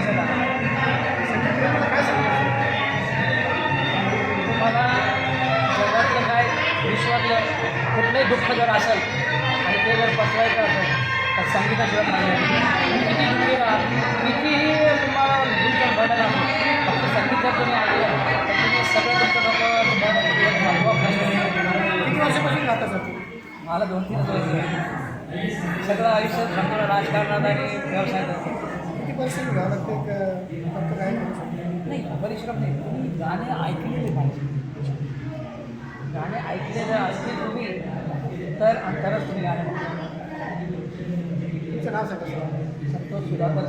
कशाला? संगीत काय सांगणार? तुम्हाला जगातलं काय विश्वातलं कुठलंही दुःख जर असेल आणि ते जर पसरायचं असेल तर संगीताशिवाय नाही. किती दुःखी राहा, कितीही तुम्हाला तुमचं बर्डन असेल, फक्त संगीत जर तुम्ही ऐकलं तर तुम्ही सगळं तुमचं डोक्यावर बर्डन आपोआप नसेल. किती वर्षापासून राहता सर तुम्ही? मला 2-3 वर्ष झाली. सगळं आयुष्य संपूर्ण राजकारणात आणि व्यवसायात. किती परिश्रम घ्यावं लागते फक्त काय करू शकतो? नाही परिश्रम नाही, तुम्ही गाणे ऐकलेले पाहिजे. गाणे ऐकलेले असतील तुम्ही तर अंतरच तुम्ही गाणे म्हणता. तुमचं नाव सांगा सर. संतोष सुधाकर.